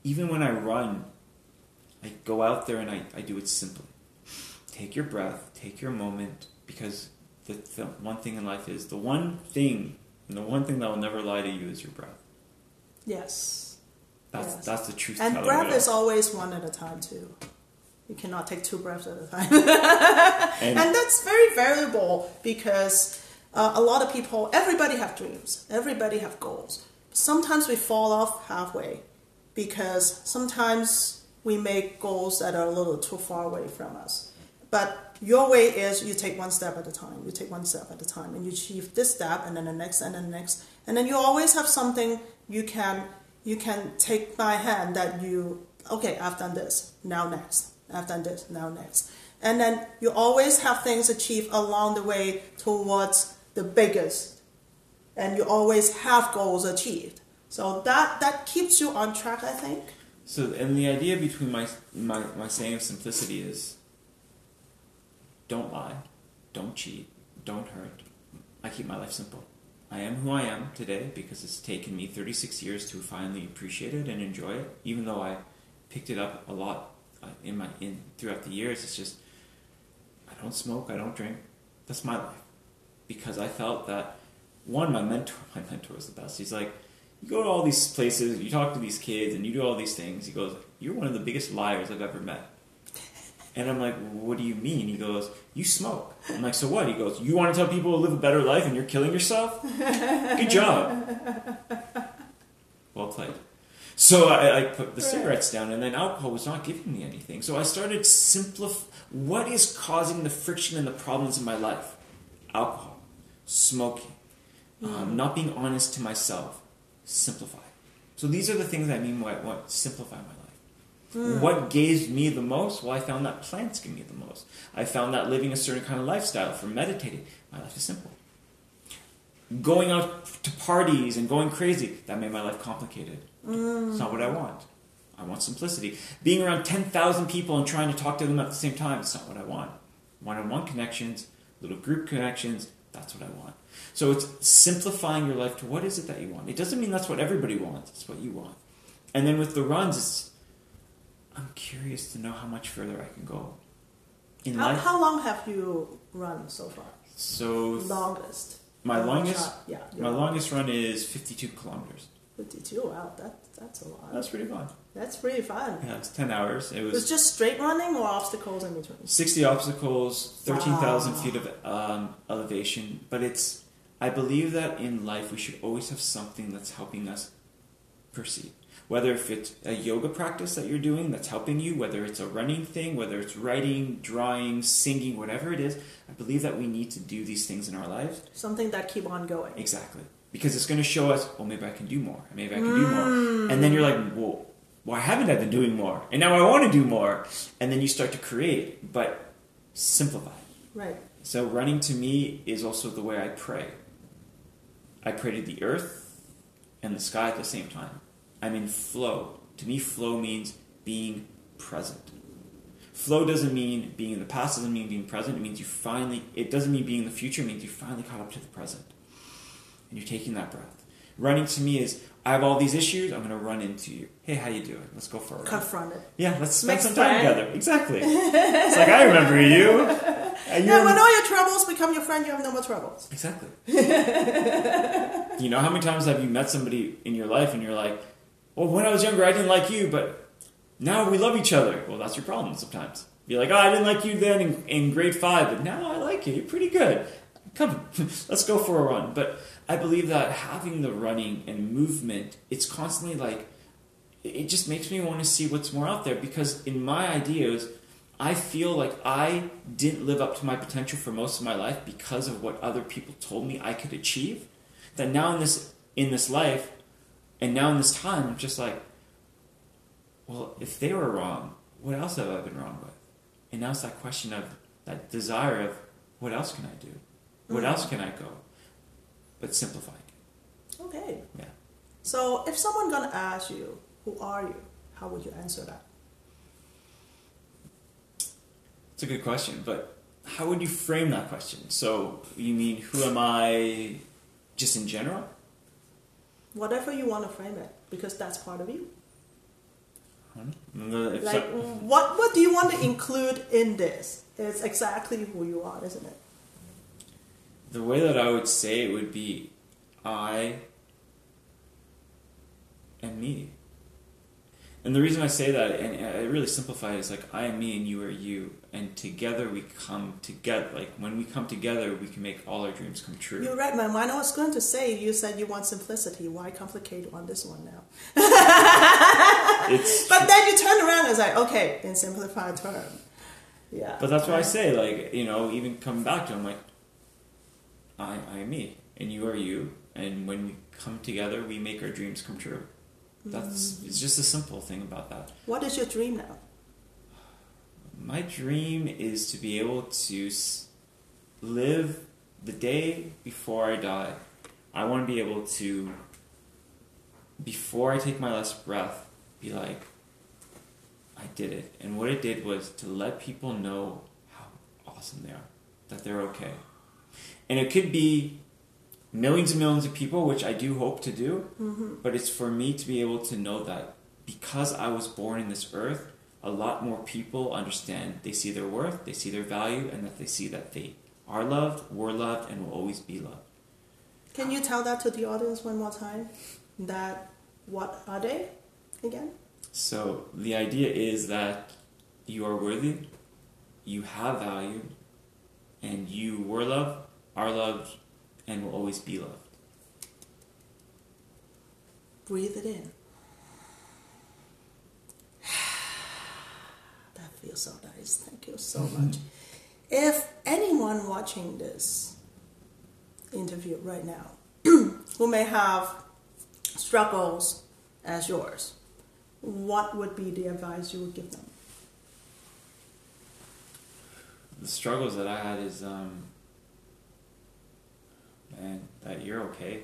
Even when I run, I go out there and I do it simply. Take your breath, take your moment, because the one thing in life is, the one thing that will never lie to you is your breath. Yes. That's the truth. And breath is always one at a time too. You cannot take 2 breaths at a time. and that's very variable because a lot of people, everybody have dreams, everybody have goals. Sometimes we fall off halfway because sometimes we make goals that are a little too far away from us. But your way is you take one step at a time. You take one step at a time, and you achieve this step, and then the next, and then the next, and then you always have something you can take by hand that okay, I've done this, now next. I've done this, now next. And then you always have things achieved along the way towards the biggest, and you always have goals achieved. So that keeps you on track, I think. So, and the idea between my saying of simplicity is, don't lie, don't cheat, don't hurt. I keep my life simple. I am who I am today because it's taken me 36 years to finally appreciate it and enjoy it. Even though I picked it up a lot throughout the years, it's just, I don't smoke, I don't drink. That's my life. Because I felt that, one, my mentor was the best. He's like, you go to all these places, you talk to these kids, and you do all these things. He goes, you're one of the biggest liars I've ever met. And I'm like, what do you mean? He goes, you smoke. I'm like, so what? He goes, you want to tell people to live a better life and you're killing yourself? Good job. Well played. So I put the cigarettes down, and then alcohol was not giving me anything. So I started what is causing the friction and the problems in my life? Alcohol, smoking, not being honest to myself. Simplify. So these are the things I mean by what simplify my life. What gives me the most? Well, I found that plants give me the most. I found that living a certain kind of lifestyle, for meditating, my life is simple. Going out to parties and going crazy, that made my life complicated. It's not what I want. I want simplicity. Being around 10,000 people and trying to talk to them at the same time, it's not what I want. One-on-one connections, little group connections, that's what I want. So it's simplifying your life to what is it that you want. It doesn't mean that's what everybody wants. It's what you want. And then with the runs, I'm curious to know how much further I can go. How long have you run so far? So longest. My longest run is 52 kilometers. 52, wow, that's a lot. That's pretty fun. That's pretty fun. Yeah, it's 10 hours. It was just straight running or obstacles in between? 60 obstacles, 13,000 feet of elevation. But I believe that in life we should always have something that's helping us proceed. Whether if it's a yoga practice that you're doing that's helping you, whether it's a running thing, whether it's writing, drawing, singing, whatever it is, I believe that we need to do these things in our lives. Something that keep on going. Exactly. Because it's going to show us, well, maybe I can do more. Maybe I can do more. And then you're like, well, why haven't I been doing more? And now I want to do more. And then you start to create, but simplify. Right. So running to me is also the way I pray. I pray to the earth and the sky at the same time. I'm in flow. To me, flow means being present. Flow doesn't mean being in the past, doesn't mean being present. It means it doesn't mean being in the future. It means you finally caught up to the present. And you're taking that breath. Running to me is, I have all these issues, I'm going to run into you. Hey, how you doing? Let's go for a run. Confront it. Yeah, let's spend some time together. Exactly. It's like, I remember you. Yeah, when all your troubles become your friend, you have no more troubles. Exactly. You know, how many times have you met somebody in your life and you're like, well, when I was younger, I didn't like you, but now we love each other. Well, that's your problem sometimes. You're like, oh, I didn't like you then in grade 5, but now I like you. You're pretty good. Come, let's go for a run. But I believe that having the running and movement, it's constantly like, it just makes me want to see what's more out there. Because in my ideas, I feel like I didn't live up to my potential for most of my life because of what other people told me I could achieve. That now in this life, and now in this time, I'm just like, well, if they were wrong, what else have I been wrong with? And now it's that question of that desire of, what else can I do? What else can I go? But simplified. Okay. Yeah. So if someone gonna ask you, who are you? How would you answer that? It's a good question, but how would you frame that question? So you mean, who am I just in general? Whatever you want to frame it, because that's part of you. Like, what do you want to include in this? It's exactly who you are, isn't it? The way that I would say it would be, I am me. And the reason I say that, and I really simplify it, is like, I am me and you are you. And together we come together. Like, when we come together, we can make all our dreams come true. You're right, man. I was going to say, you said you want simplicity. Why complicate on this one now? But then you turn around and it's like, okay, in simplified term. Yeah. But that's why I say, like, you know, even coming back to it, I'm like, I am me and you are you. And when we come together, we make our dreams come true. It's just a simple thing about that. What is your dream now? My dream is to be able to live the day before I die. I want to be able to, before I take my last breath, be like, I did it. And what it did was to let people know how awesome they are, that they're okay. And it could be millions and millions of people, which I do hope to do, but it's for me to be able to know that because I was born in this earth, a lot more people understand, they see their worth, they see their value, and that they see that they are loved, were loved, and will always be loved. Can you tell that to the audience one more time? That, what are they again? So the idea is that you are worthy, you have value, and you were loved, are loved, and will always be loved. Breathe it in. That feels so nice. Thank you so much. If anyone watching this interview right now who may have struggles as yours, what would be the advice you would give them? The struggles that I had is, that you're okay.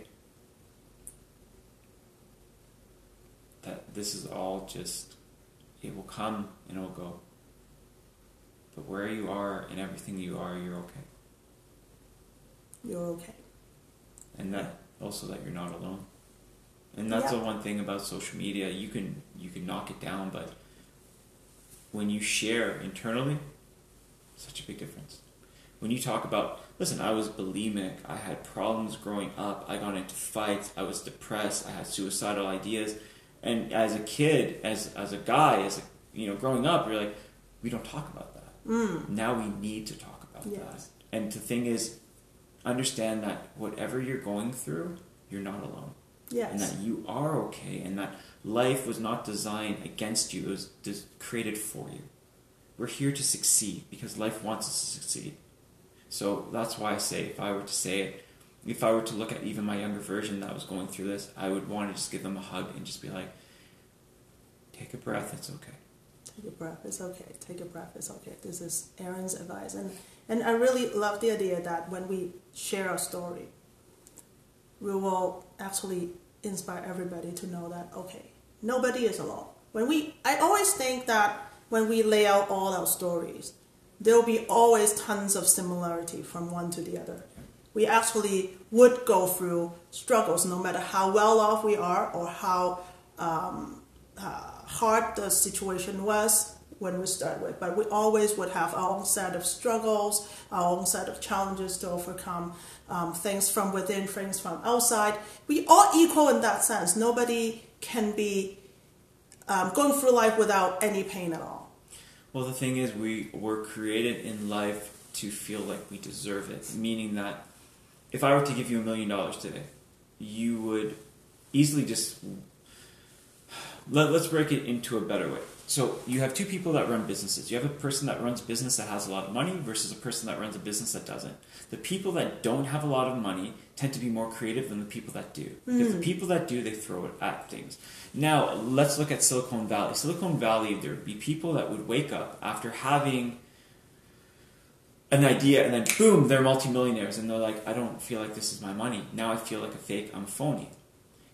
That this is all just it will come and it will go. But where you are and everything you are, you're okay. You're okay. And that also that you're not alone. And that's the one thing about social media. You can knock it down, but when you share internally, such a big difference. When you talk about, listen, I was bulimic, I had problems growing up, I got into fights, I was depressed, I had suicidal ideas, and as a kid, as a guy, growing up, you're like, we don't talk about that. Now we need to talk about that. And the thing is, understand that whatever you're going through, you're not alone. Yes. And that you are okay, and that life was not designed against you, it was created for you. We're here to succeed because life wants us to succeed. So that's why I say, if I were to look at even my younger version that was going through this, I would want to just give them a hug and just be like, take a breath, it's okay. Take a breath, it's okay. Take a breath, it's okay. This is Aaron's advice. And I really love the idea that when we share our story, we will actually inspire everybody to know that, okay, nobody is alone. I always think that when we lay out all our stories, there will be always tons of similarity from one to the other. We actually would go through struggles no matter how well off we are or how hard the situation was when we start with. But we always would have our own set of struggles, our own set of challenges to overcome, things from within, things from outside. We all equal in that sense. Nobody can be going through life without any pain at all. Well, the thing is, we were created in life to feel like we deserve it. Meaning that if I were to give you $1 million today, you would easily just... Let's break it into a better way. So you have two people that run businesses. You have a person that runs a business that has a lot of money versus a person that runs a business that doesn't. The people that don't have a lot of money tend to be more creative than the people that do. Because the people that do, they throw it at things. Now, let's look at Silicon Valley. Silicon Valley, there would be people that would wake up after having an idea and then boom, they're multimillionaires. And they're like, I don't feel like this is my money. Now I feel like a fake, I'm a phony.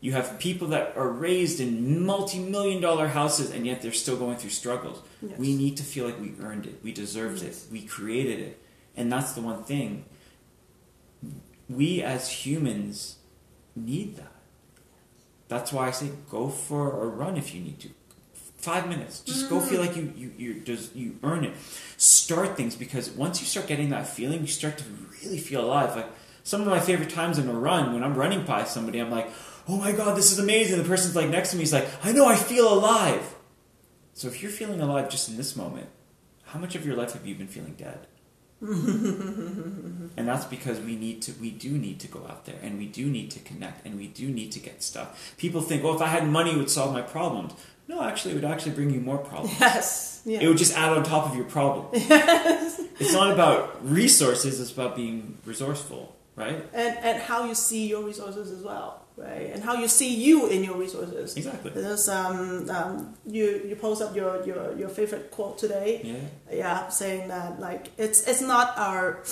You have people that are raised in multi-million-dollar houses and yet they're still going through struggles. Yes. We need to feel like we earned it. We deserved it. We created it. And that's the one thing. We as humans need that. That's why I say go for a run if you need to. 5 minutes. Just go feel like you earn it. Start things, because once you start getting that feeling, you start to really feel alive. Like some of my favorite times in a run, when I'm running by somebody, I'm like, oh my God, this is amazing. The person's like next to me, he's like, I know, I feel alive. So if you're feeling alive just in this moment, how much of your life have you been feeling dead? And that's because we do need to go out there, and we do need to connect, and we do need to get stuff. People think, if I had money, it would solve my problems. No, actually, it would actually bring you more problems. Yes. Yeah. It would just add on top of your problem. Yes. It's not about resources, it's about being resourceful, right? And how you see your resources as well. Right, and how you see you in your resources. Exactly. There's you post up your favorite quote today. Yeah, saying that like it's not our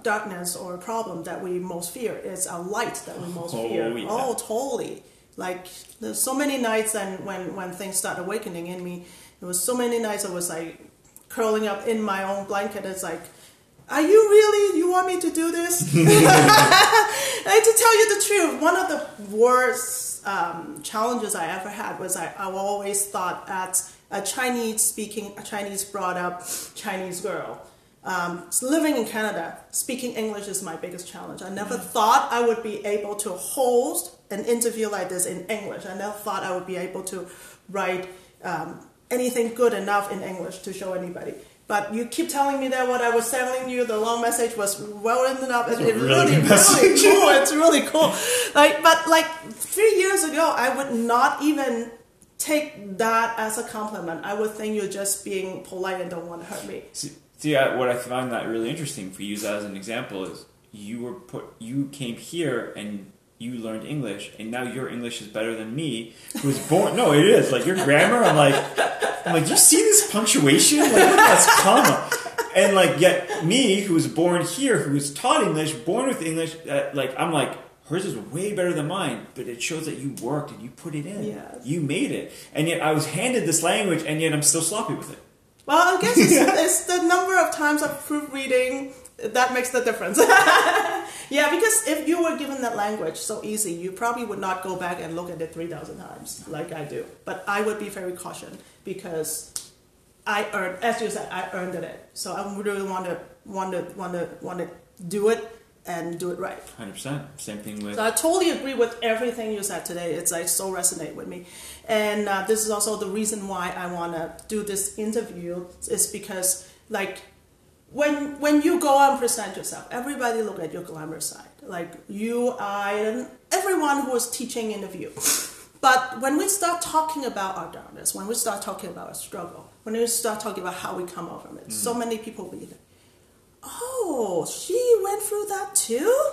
darkness or problem that we most fear. It's our light that we most fear. Yeah. Oh, totally. Like there's so many nights, and when things start awakening in me, there was so many nights I was like curling up in my own blanket. It's like, you want me to do this? And to tell you the truth, one of the worst challenges I ever had was I always thought that a Chinese brought up Chinese girl, living in Canada, speaking English is my biggest challenge. I never thought I would be able to host an interview like this in English. I never thought I would be able to write anything good enough in English to show anybody. But you keep telling me that what I was telling you, the long message was well written up. It's really cool. It's really cool. But 3 years ago, I would not even take that as a compliment. I would think you're just being polite and don't want to hurt me. See, what I find that really interesting, for you as an example, is you came here and you learned English, and now your English is better than me, who was born... No, it is. Like, your grammar, I'm like, do you see this punctuation? Like, look at this comma. And, yet me, who was born here, who was taught English, born with English, I'm like, hers is way better than mine, but it shows that you worked and you put it in. Yes. You made it. And yet I was handed this language, and yet I'm still sloppy with it. Well, I guess it's the number of times of proofreading that makes the difference. Yeah, because if you were given that language so easy, you probably would not go back and look at it 3,000 times like I do. But I would be very cautious because I earned, as you said, I earned it. So I really want to do it and do it right. 100%. Same thing with... So I totally agree with everything you said today. It's like so resonate with me. And this is also the reason why I want to do this interview is because like when you go out and present yourself, everybody look at your glamorous side. Like you, I, and everyone who is teaching interview. But when we start talking about our darkness, when we start talking about our struggle, when we start talking about how we come out from it, so many people will be like, oh, she went through that too?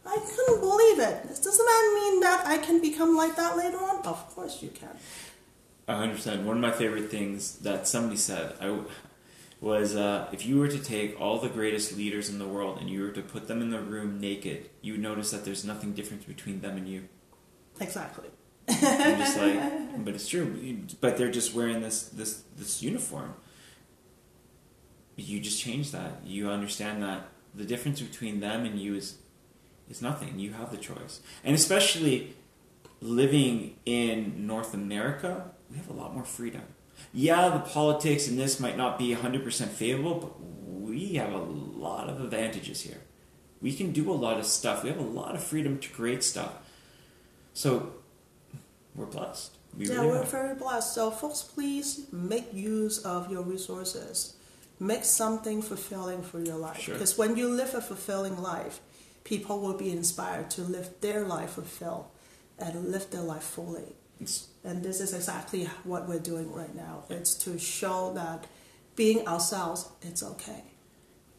I couldn't believe it. Doesn't that mean that I can become like that later on? Of course you can. 100%. One of my favorite things that somebody said was if you were to take all the greatest leaders in the world and you were to put them in the room naked, you would notice that there's nothing different between them and you. Exactly. I'm just like, but it's true. But they're just wearing this uniform. You just change that. You understand that the difference between them and you is nothing. You have the choice. And especially living in North America, we have a lot more freedom. Yeah, the politics in this might not be 100% favorable, but we have a lot of advantages here. We can do a lot of stuff. We have a lot of freedom to create stuff. So we're blessed. We're very blessed. So folks, please make use of your resources. Make something fulfilling for your life. Sure. Because when you live a fulfilling life, people will be inspired to live their life fulfilled and live their life fully. And this is exactly what we're doing right now. It's to show that being ourselves, it's okay.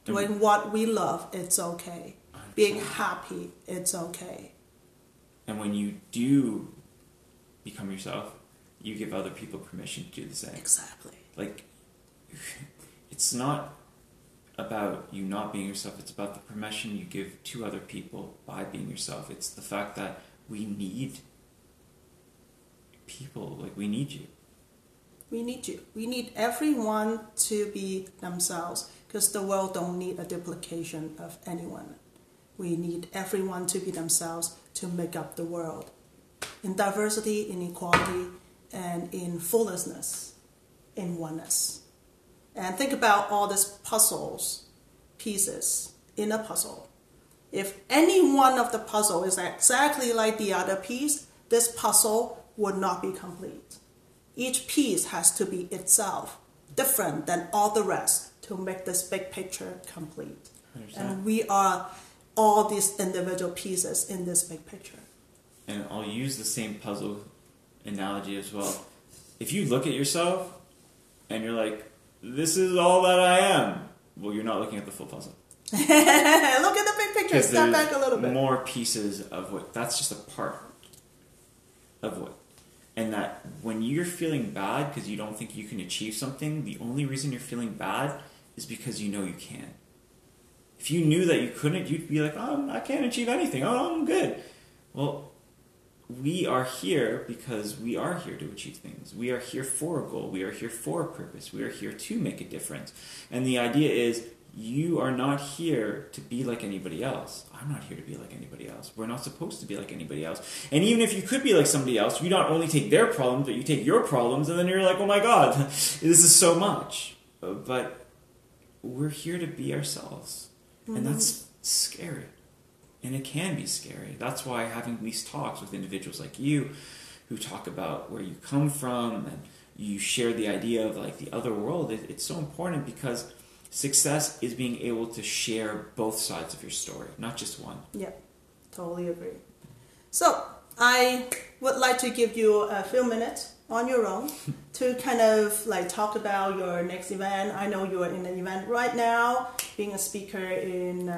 Doing what we love, it's okay. Being happy, it's okay. And when you do become yourself, you give other people permission to do the same. Exactly. Like, it's not about you not being yourself. It's about the permission you give to other people by being yourself. It's the fact that we need people. Like, we need you. We need you. We need everyone to be themselves because the world don't need a duplication of anyone. We need everyone to be themselves to make up the world in diversity, in equality, and in fullness, in oneness. And think about all these puzzles, pieces in a puzzle. If any one of the puzzle is exactly like the other piece, this puzzle would not be complete. Each piece has to be itself, different than all the rest to make this big picture complete. And we are all these individual pieces in this big picture. And I'll use the same puzzle analogy as well. If you look at yourself and you're like, this is all that I am, well, you're not looking at the full puzzle. Look at the big picture. Step back a little bit. More pieces of what. That's just a part of what. And that when you're feeling bad because you don't think you can achieve something, the only reason you're feeling bad is because you know you can. If you knew that you couldn't, you'd be like, oh, I can't achieve anything. Oh, I'm good. Well, we are here because we are here to achieve things. We are here for a goal. We are here for a purpose. We are here to make a difference. And the idea is you are not here to be like anybody else. I'm not here to be like anybody else. We're not supposed to be like anybody else. And even if you could be like somebody else, you not only take their problems, but you take your problems, and then you're like, oh my God, this is so much. But we're here to be ourselves. Mm-hmm. And that's scary. And it can be scary. That's why having these talks with individuals like you who talk about where you come from and you share the idea of like the other world, it's so important because success is being able to share both sides of your story, not just one. Yeah, totally agree. So I would like to give you a few minutes on your own to kind of like talk about your next event. I know you are in an event right now, being a speaker in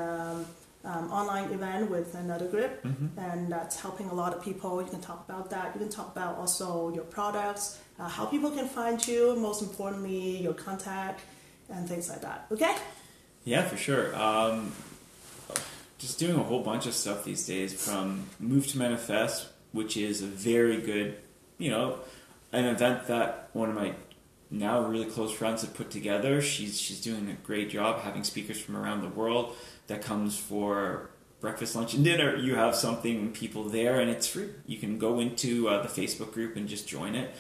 online event with another group, and that's helping a lot of people. You can talk about that. You can talk about also your products, how people can find you, most importantly, your contact, and things like that. Okay? Yeah, for sure. just doing a whole bunch of stuff these days, from Move to Manifest, which is a very good, an event that one of my now really close friends have put together. She's doing a great job having speakers from around the world that comes for breakfast, lunch, and dinner. You have something, people there, and it's free. You can go into the Facebook group and just join it.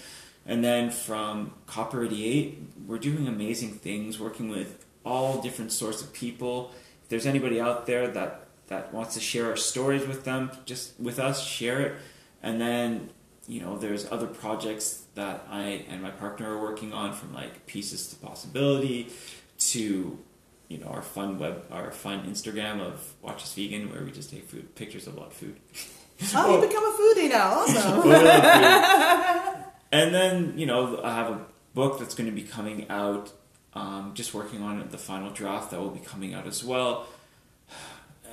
And then from Copper 88, we're doing amazing things, working with all different sorts of people. If there's anybody out there that wants to share our stories with them, just with us, share it. And then, there's other projects that I and my partner are working on, from like Pieces to Possibility to, our fun Instagram of Watch Us Vegan, where we just take pictures of a lot of food. Oh, you become a foodie now, awesome. And then, I have a book that's going to be coming out. Just working on the final draft that will be coming out as well.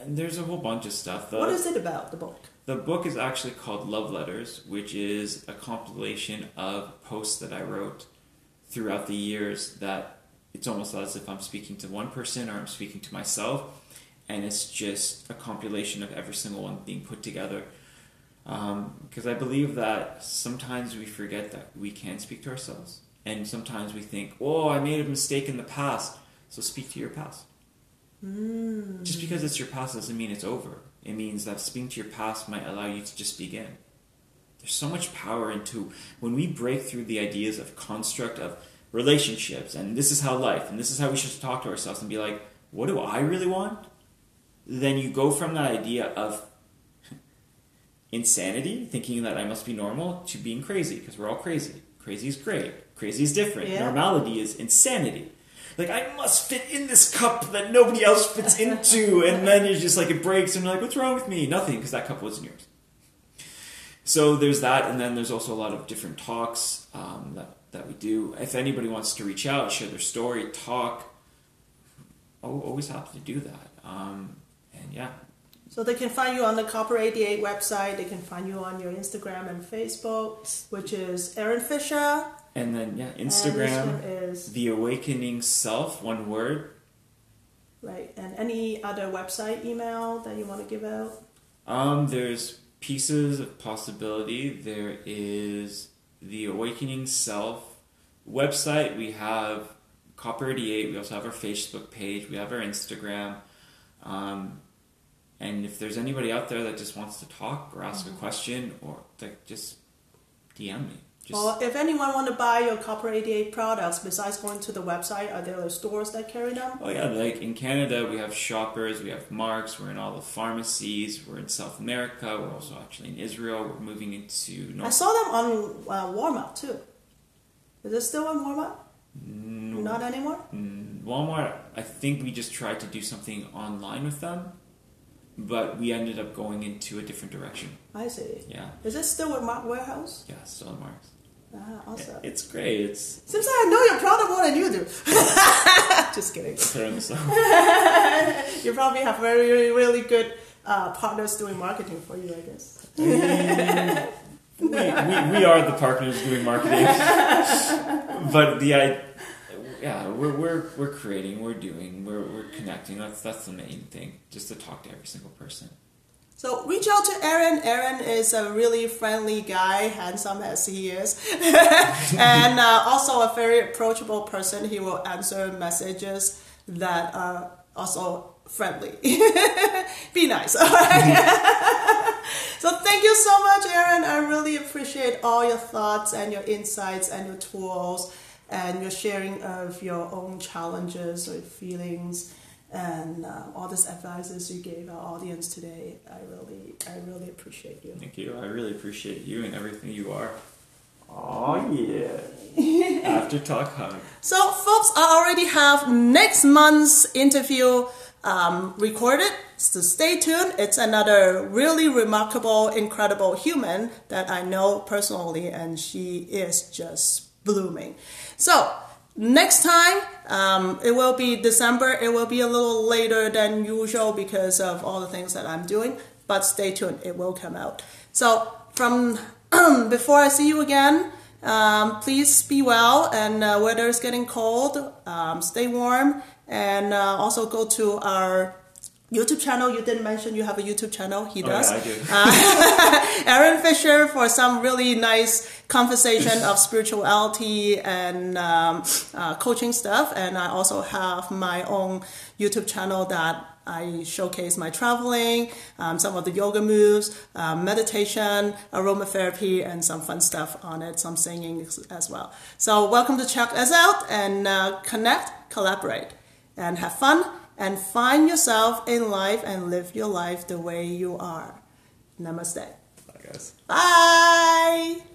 And there's a whole bunch of stuff. What is it about, the book? The book is actually called Love Letters, which is a compilation of posts that I wrote throughout the years that it's almost as if I'm speaking to one person or I'm speaking to myself. And it's just a compilation of every single one being put together. Because I believe that sometimes we forget that we can speak to ourselves. And sometimes we think, I made a mistake in the past, so speak to your past. Just because it's your past doesn't mean it's over. It means that speaking to your past might allow you to just begin. There's so much power into when we break through the ideas of construct of relationships, and this is how life, and this is how we should talk to ourselves, and be like, what do I really want? Then you go from that idea of insanity, thinking that I must be normal, to being crazy, because we're all crazy. Crazy is great. Crazy is different. Yeah. Normality is insanity. Like, I must fit in this cup that nobody else fits into. And then it's just like, it breaks and you're like, what's wrong with me? Nothing, because that cup wasn't yours. So there's that. And then there's also a lot of different talks that we do. If anybody wants to reach out, share their story, talk, always happy to do that. And yeah. So they can find you on the Copper 88 website. They can find you on your Instagram and Facebook, which is Aaron Fisher. And then, Instagram is theawakeningself, one word. Right. And any other website, email that you want to give out? There's Pieces of Possibility. There is the Awakening Self website. We have Copper 88. We also have our Facebook page. We have our Instagram. And if there's anybody out there that just wants to talk or ask a question, or just DM me. Or if anyone want to buy your Copper 88 products, besides going to the website, are there stores that carry them? Oh yeah, like in Canada we have Shoppers, we have Marks, we're in all the pharmacies, we're in South America, we're also actually in Israel, we're moving into North. I saw them on Walmart too. Is it still on Walmart? No. Not anymore? Walmart, I think we just tried to do something online with them, but we ended up going into a different direction. I see. Yeah. Is it still with Mark Warehouse? Yeah, it's still at Marks. Awesome. It's great. Seems like I know your product more than you do. Just kidding. You probably have very, really good partners doing marketing for you, I guess. We are the partners doing marketing. But we're creating, we're doing, we're connecting. That's the main thing. Just to talk to every single person. So reach out to Aaron. Aaron is a really friendly guy, handsome as he is, and also a very approachable person. He will answer messages that are also friendly. Be nice, all right? So thank you so much, Aaron. I really appreciate all your thoughts and your insights and your tools and your sharing of your own challenges or feelings. And all these advices you gave our audience today, I really appreciate you. Thank you. I really appreciate you and everything you are. Oh yeah. After talk hug. So folks, I already have next month's interview recorded. So stay tuned. It's another really remarkable, incredible human that I know personally, and she is just blooming. So next time, it will be December. It will be a little later than usual because of all the things that I'm doing, but stay tuned. It will come out. So from before I see you again, please be well, and weather is getting cold. Stay warm, and also go to our YouTube channel. You didn't mention you have a YouTube channel. He does. Yeah, I do. Aaron Fisher for some really nice conversation of spirituality and coaching stuff. And I also have my own YouTube channel that I showcase my traveling, some of the yoga moves, meditation, aromatherapy, and some fun stuff on it, some singing as well. So welcome to check us out and connect, collaborate, and have fun, and find yourself in life and live your life the way you are. Namaste. Bye, guys. Bye.